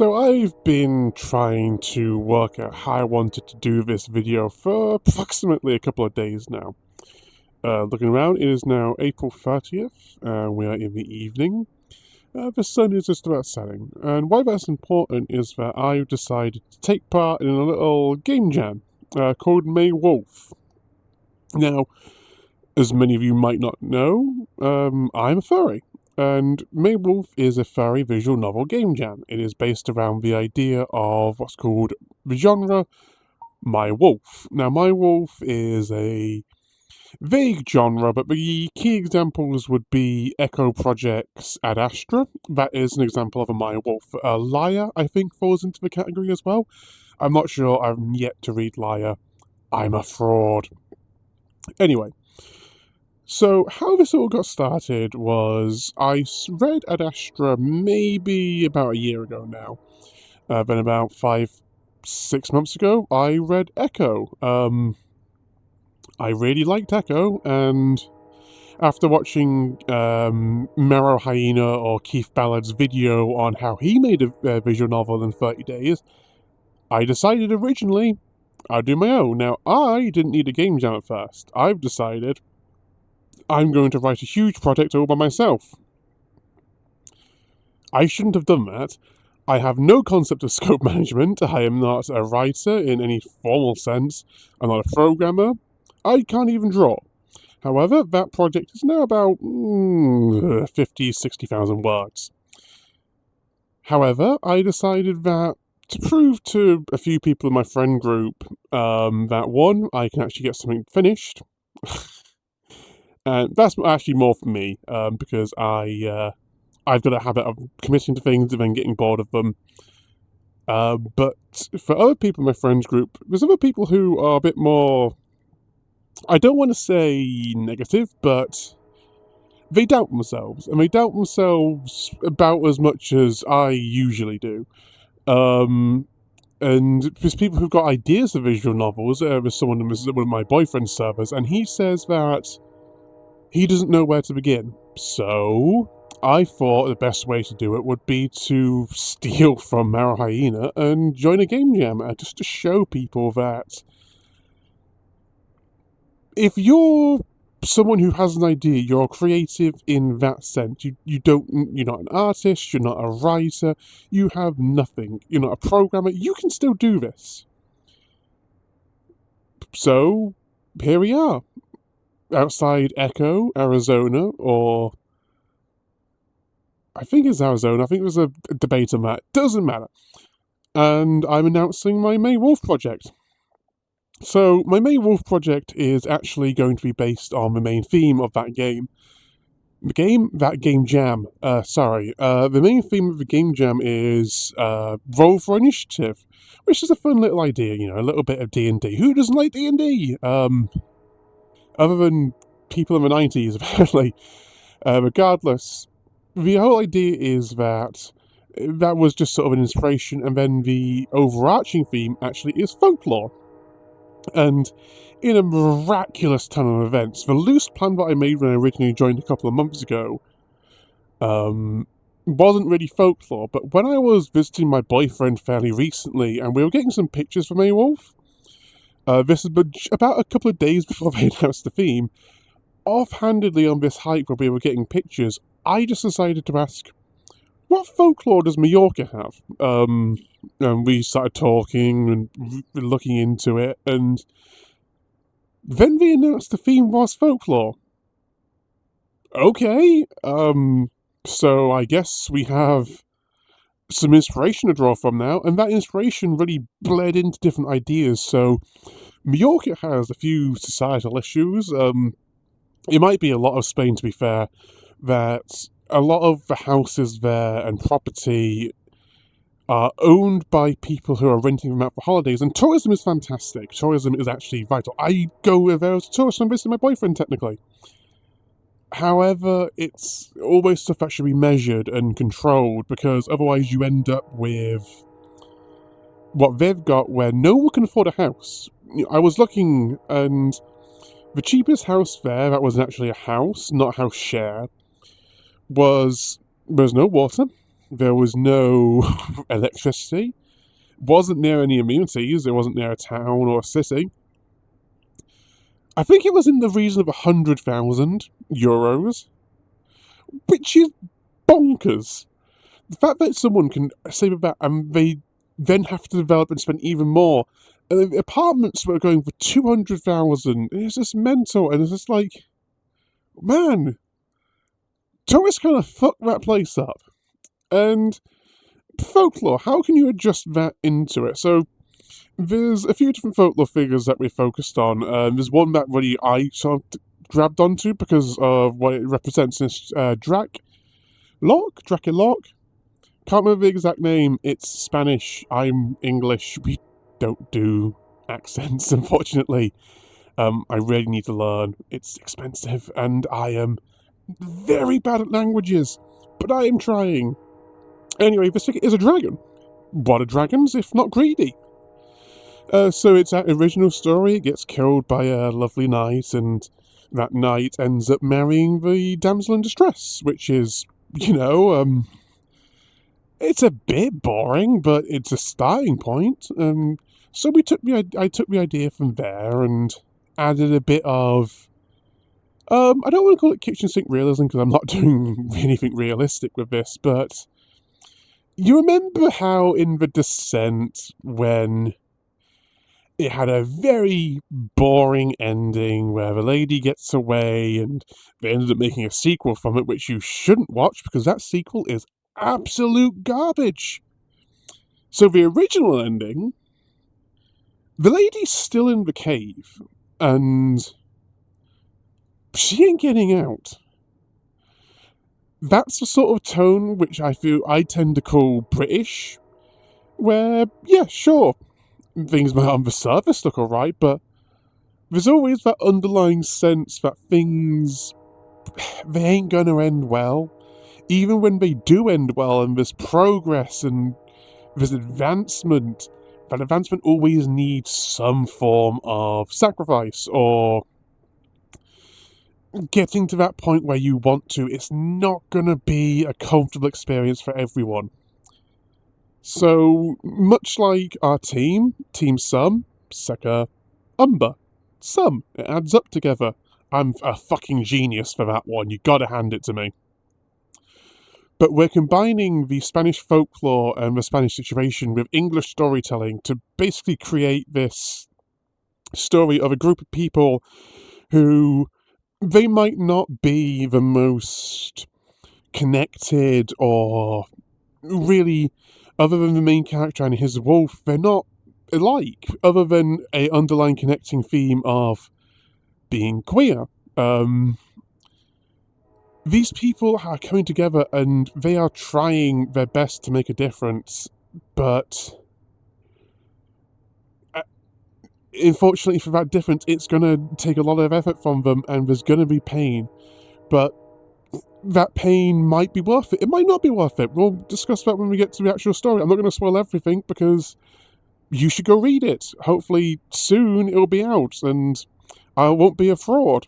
So I've been trying to work out how I wanted to do this video for approximately a couple of days now. Looking around, it is now April 30th, we are in the evening. The sun is just about setting, and why that's important is that I've decided to take part in a little game jam called Maywolf. Now, as many of you might not know, I'm a furry. And Maywolf is a furry visual novel game jam. It is based around the idea of what's called the genre Maywolf. Now, Maywolf is a vague genre, but the key examples would be Echo Project's Ad Astra. That is an example of a Maywolf. Liar, I think, falls into the category as well. I'm not sure. I've yet to read Liar. I'm a fraud. Anyway. So, how this all got started was I read Ad Astra maybe about a year ago now. Then about 5-6 months ago, I read Echo. I really liked Echo, and after watching Mero Hyena or Keith Ballard's video on how he made a visual novel in 30 days, I decided originally I'd do my own. Now, I didn't need a game jam at first. I've decided I'm going to write a huge project all by myself. I shouldn't have done that. I have no concept of scope management. I am not a writer in any formal sense. I'm not a programmer. I can't even draw. However, that project is now about 50,000-60,000 words. However, I decided that to prove to a few people in my friend group that one, I can actually get something finished. And that's actually more for me, because I've got a habit of committing to things and then getting bored of them. But for other people in my friends group, there's other people who are a bit more, I don't want to say negative, but they doubt themselves. And they doubt themselves about as much as I usually do. And there's people who've got ideas of visual novels. There's one of my boyfriend's servers, and he says that he doesn't know where to begin. So I thought the best way to do it would be to steal from Mero Hyena and join a game jam, just to show people that if you're someone who has an idea, you're creative in that sense. You're not an artist, you're not a writer, you have nothing, you're not a programmer, you can still do this. So here we are. Outside Echo, Arizona, or I think it's Arizona. I think there's a debate on that. Doesn't matter. And I'm announcing my Maywolf project. So my Maywolf project is actually going to be based on the main theme of that game. The game jam. The main theme of the game jam is roll for initiative, which is a fun little idea. A little bit of D&D. Who doesn't like D&D? Other than people in the 90s, apparently. Regardless, the whole idea is that was just sort of an inspiration, and then the overarching theme actually is folklore. And in a miraculous turn of events, the loose plan that I made when I originally joined a couple of months ago wasn't really folklore, but when I was visiting my boyfriend fairly recently, and we were getting some pictures from Maywolf, this is about a couple of days before they announced the theme. Offhandedly on this hike where we were getting pictures, I just decided to ask, what folklore does Mallorca have? And we started talking and looking into it, and then they announced the theme was folklore. Okay, so I guess we have some inspiration to draw from now, and that inspiration really bled into different ideas. So Mallorca has a few societal issues. It might be a lot of Spain, to be fair, that a lot of the houses there and property are owned by people who are renting them out for holidays, and tourism is fantastic. Tourism is actually vital. I go there as a tourist and visit my boyfriend, technically. However, it's always stuff that should be measured and controlled, because otherwise you end up with what they've got where no one can afford a house. I was looking, and the cheapest house there, that was actually a house, not a house share, was there's no water, There was no electricity. Wasn't near any amenities. It wasn't near a town or a city. I think it was in the region of 100,000 euros, which is bonkers. The fact that someone can save that and they then have to develop and spend even more. And the apartments were going for 200,000. It's just mental. And it's just like, man, tourists kind of fuck that place up. And folklore, how can you adjust that into it? So there's a few different folklore figures that we focused on. There's one that really I sort of grabbed onto because of what it represents in Draculok? Can't remember the exact name. It's Spanish. I'm English. We don't do accents, unfortunately. I really need to learn. It's expensive, and I am very bad at languages, but I am trying. Anyway, this figure is a dragon. What are dragons if not greedy? So it's that original story. It gets killed by a lovely knight, and that knight ends up marrying the damsel in distress, which is, it's a bit boring, but it's a starting point. So I took the idea from there and added a bit of, I don't want to call it kitchen sink realism because I'm not doing anything realistic with this, but you remember how in The Descent when it had a very boring ending where the lady gets away and they ended up making a sequel from it, which you shouldn't watch because that sequel is absolute garbage. So the original ending, the lady's still in the cave and she ain't getting out. That's the sort of tone which I feel I tend to call British, where, yeah, sure, things might on the surface look alright, but there's always that underlying sense that things, they ain't gonna end well. Even when they do end well and there's progress and there's advancement, that advancement always needs some form of sacrifice or getting to that point where you want to. It's not gonna be a comfortable experience for everyone. So, much like our Team Sum, Seka, Umber, Sum, it adds up together. I'm a fucking genius for that one, you gotta hand it to me. But we're combining the Spanish folklore and the Spanish situation with English storytelling to basically create this story of a group of people who, they might not be the most connected or really, other than the main character and his wolf, they're not alike, other than a underlying connecting theme of being queer. These people are coming together and they are trying their best to make a difference, but unfortunately for that difference, it's going to take a lot of effort from them and there's going to be pain. But that pain might be worth it. It might not be worth it. We'll discuss that when we get to the actual story. I'm not going to spoil everything because you should go read it. Hopefully soon it'll be out and I won't be a fraud.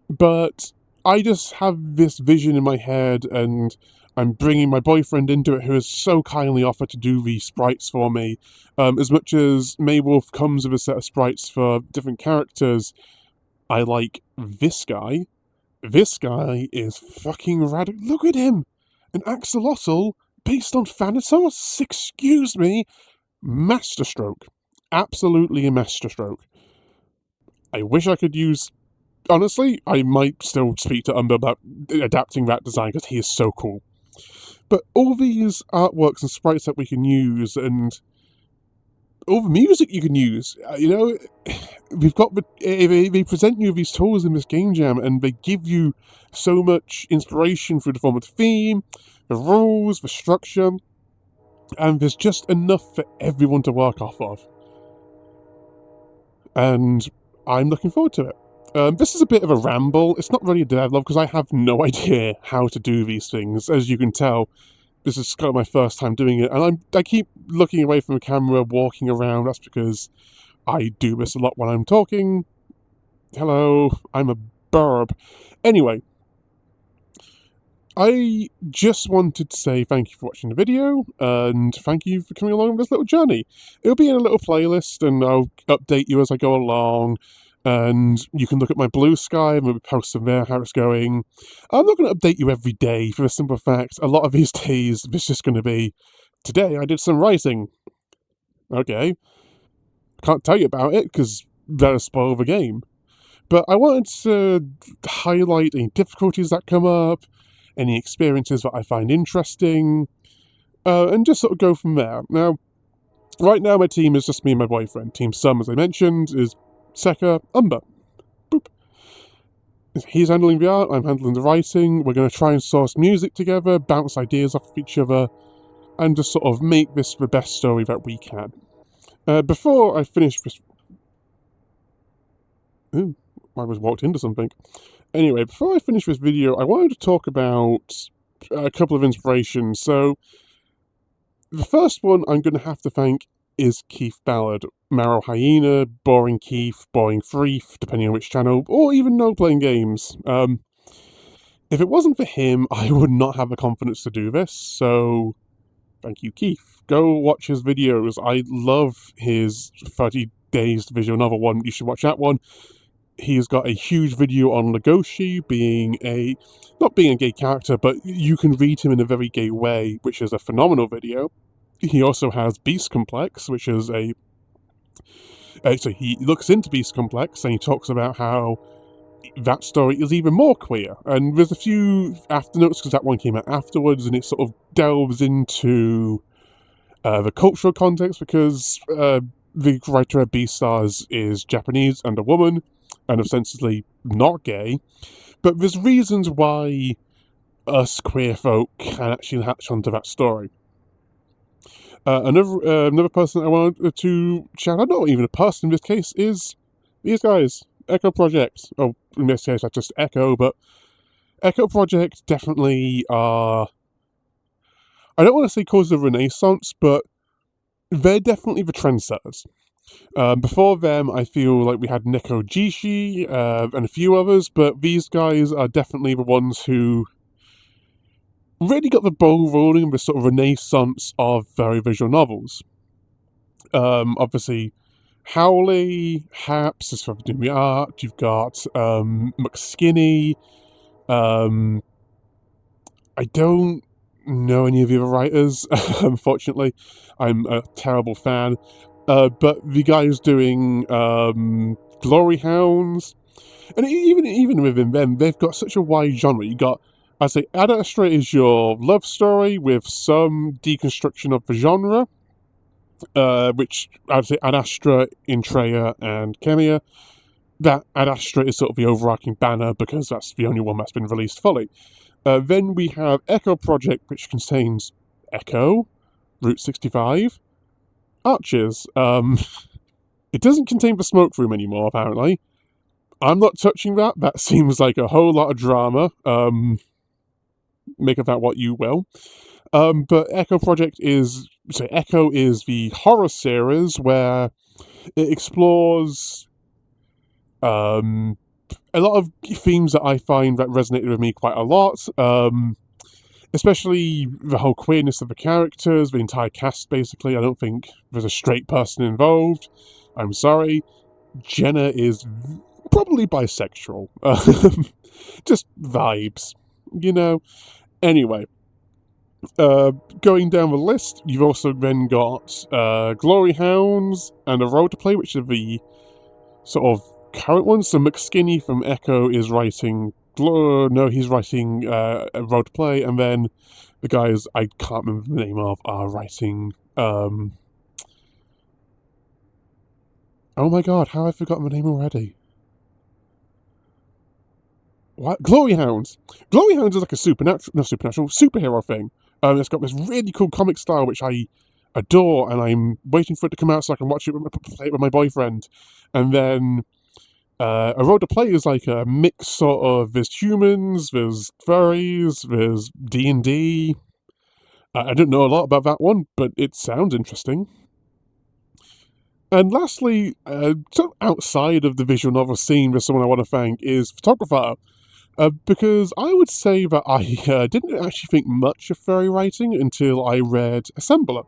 But I just have this vision in my head and I'm bringing my boyfriend into it, who has so kindly offered to do the sprites for me. As much as Maywolf comes with a set of sprites for different characters, I like this guy. This guy is fucking radical. Look at him! An axolotl based on Thanatos? Excuse me! Masterstroke. Absolutely a masterstroke. I wish I could use... Honestly, I might still speak to Umber about adapting that design because he is so cool. But all these artworks and sprites that we can use and all the music you can use, we've got they present you with these tools in this game jam and they give you so much inspiration through the form of the theme, the rules, the structure, and there's just enough for everyone to work off of. And I'm looking forward to it. This is a bit of a ramble. It's not really a devlog because I have no idea how to do these things. As you can tell, this is kind of my first time doing it, and I keep looking away from the camera, walking around. That's because I do this a lot when I'm talking. Hello, I'm a burb. Anyway, I just wanted to say thank you for watching the video, and thank you for coming along with this little journey. It'll be in a little playlist, and I'll update you as I go along, and you can look at my Blue Sky and maybe post from there how it's going. I'm not going to update you every day for the simple fact, a lot of these days, it's just going to be, today I did some writing. Okay. I can't tell you about it, because that'll spoil the game. But I wanted to highlight any difficulties that come up, any experiences that I find interesting, and just sort of go from there. Now, right now my team is just me and my boyfriend. Team Sum, as I mentioned, is Seka, Umber. Boop. He's handling the art, I'm handling the writing. We're going to try and source music together, bounce ideas off of each other, and just sort of make this the best story that we can. Before I finish this... Ooh, I was walked into something. Anyway, before I finish this video, I wanted to talk about a couple of inspirations. So, the first one I'm going to have to thank is Keith Ballard. Marrow Hyena, Boring Keith, Boring Freef, depending on which channel, or even No Playing Games. If it wasn't for him, I would not have the confidence to do this, so thank you, Keith. Go watch his videos. I love his 30 Days visual novel one. You should watch that one. He's got a huge video on Legoshi not being a gay character, but you can read him in a very gay way, which is a phenomenal video. He also has Beast Complex, which is so he looks into Beast Complex, and he talks about how that story is even more queer. And there's a few afternotes, because that one came out afterwards, and it sort of delves into the cultural context, because the writer of Beastars is Japanese and a woman, and ostensibly not gay, but there's reasons why us queer folk can actually hatch onto that story. Another person I wanted to shout out, not even a person in this case, is these guys, Echo Project. Oh, in this case that's just Echo, but Echo Project definitely are, I don't want to say cause of renaissance, but they're definitely the trendsetters. Before them, I feel like we had Neko Jishi and a few others, but these guys are definitely the ones who really got the ball rolling with the sort of renaissance of furry visual novels. Obviously, Howley, Haps is for doing the art. You've got McSkinny. I don't know any of the other writers, unfortunately. I'm a terrible fan. But the guy who's doing Glory Hounds, and even within them, they've got such a wide genre. You got, I'd say, Ad Astra is your love story with some deconstruction of the genre, which I'd say Ad Astra, Intreya, and Kemia. That Ad Astra is sort of the overarching banner, because that's the only one that's been released fully. Then we have Echo Project, which contains Echo, Route 65, Arches. It doesn't contain the Smoke Room anymore, apparently. I'm not touching that. That seems like a whole lot of drama. Make of that what you will. But Echo Project is... So Echo is the horror series where it explores a lot of themes that I find that resonated with me quite a lot. Especially the whole queerness of the characters, the entire cast, basically. I don't think there's a straight person involved. I'm sorry. Jenna is probably bisexual. Just vibes, you know? Anyway, going down the list, you've also then got Glory Hounds and A Road to Play, which are the sort of current ones. So McSkinny from Echo is writing... he's writing a Road to Play, and then the guys I can't remember the name of are writing... oh my god, how have I forgotten the name already? What? Glory Hounds! Glory Hounds is like a superhero thing. It's got this really cool comic style which I adore, and I'm waiting for it to come out so I can watch it play it with my boyfriend. And then A Road to Play is like a mix sort of, there's humans, there's furries, there's D&D. I don't know a lot about that one, but it sounds interesting. And lastly, sort of outside of the visual novel scene, there's someone I want to thank is photographer. Because I would say that I didn't actually think much of furry writing until I read Assembler.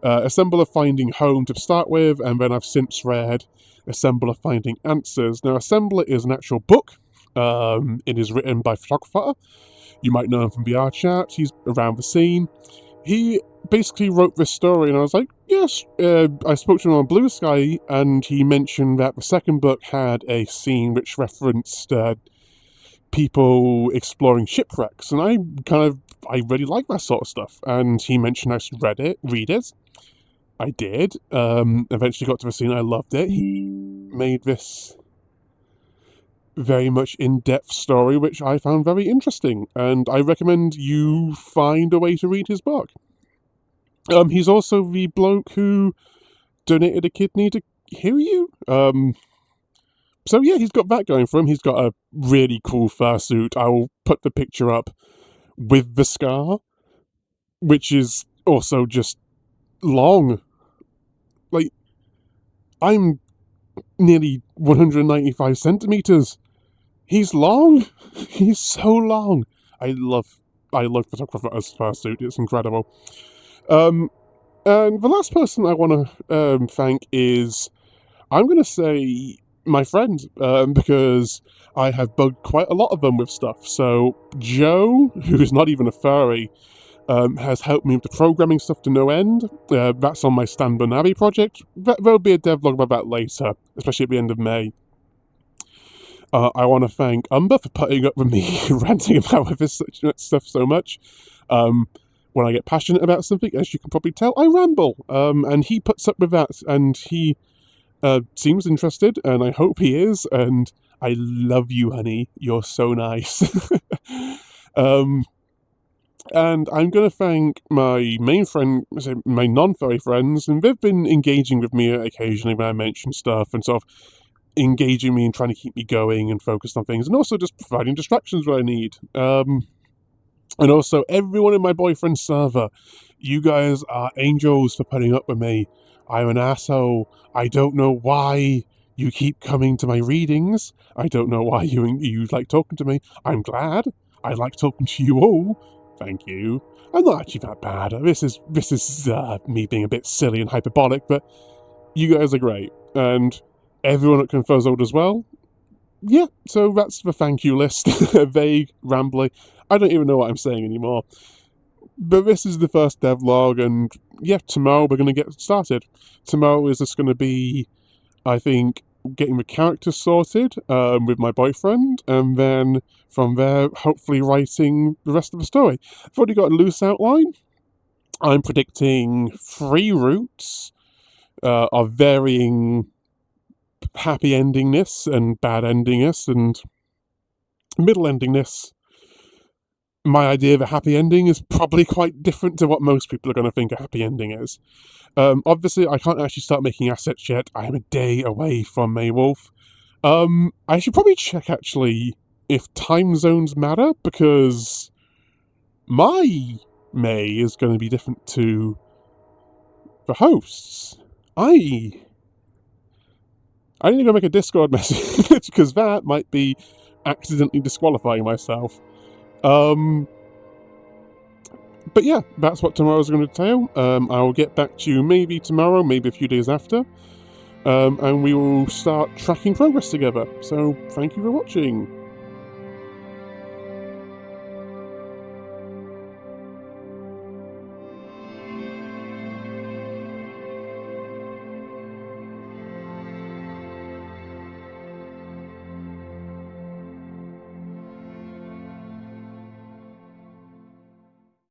Assembler Finding Home to start with, and then I've since read Assembler Finding Answers. Now, Assembler is an actual book. It is written by photographer. You might know him from VR Chat. He's around the scene. He basically wrote this story, and I was like, yes. I spoke to him on Blue Sky, and he mentioned that the second book had a scene which referenced people exploring shipwrecks, and I really like that sort of stuff. And he mentioned I should read it. I did. Eventually got to the scene. I loved it. He made this very much in-depth story, which I found very interesting, and I recommend you find a way to read his book. He's also the bloke who donated a kidney to hear you. So yeah, he's got that going for him. He's got a really cool fursuit. I will put the picture up with the scar, which is also just long. Like, I'm nearly 195 centimeters. He's long. He's so long. I love photographer's fursuit. It's incredible. And the last person I want to thank is, I'm going to say, my friend, because I have bugged quite a lot of them with stuff. So Joe, who's not even a furry, has helped me with the programming stuff to no end. That's on my Stan Bernabi project. There'll be a devlog about that later, especially at the end of May. I want to thank Umber for putting up with me ranting about this stuff so much. When I get passionate about something, as you can probably tell, I ramble. And he puts up with that, and he seems interested, and I hope he is, and I love you, honey. You're so nice. And I'm going to thank my main friend, my non-furry friends, and they've been engaging with me occasionally when I mention stuff, and sort of engaging me and trying to keep me going and focused on things, and also just providing distractions where I need. And also everyone in my boyfriend's server, you guys are angels for putting up with me. I'm an asshole. I don't know why you keep coming to my readings. I don't know why you like talking to me. I'm glad. I like talking to you all. Thank you. I'm not actually that bad. This is me being a bit silly and hyperbolic, but you guys are great. And everyone at Confuzzled as well. Yeah, so that's the thank you list. Vague, rambly. I don't even know what I'm saying anymore. But this is the first devlog, and yeah, tomorrow we're going to get started. Tomorrow is just going to be, I think, getting the characters sorted with my boyfriend, and then from there, hopefully writing the rest of the story. I've already got a loose outline. I'm predicting 3 routes of varying happy endingness and bad endingness and middle endingness. My idea of a happy ending is probably quite different to what most people are going to think a happy ending is. Obviously, I can't actually start making assets yet. I am a day away from Maywolf. I should probably check, actually, if time zones matter, because my May is going to be different to the hosts. I need to go make a Discord message, because that might be accidentally disqualifying myself. But yeah, that's what tomorrow's going to entail. I will get back to you maybe tomorrow, maybe a few days after, and we will start tracking progress together. So thank you for watching.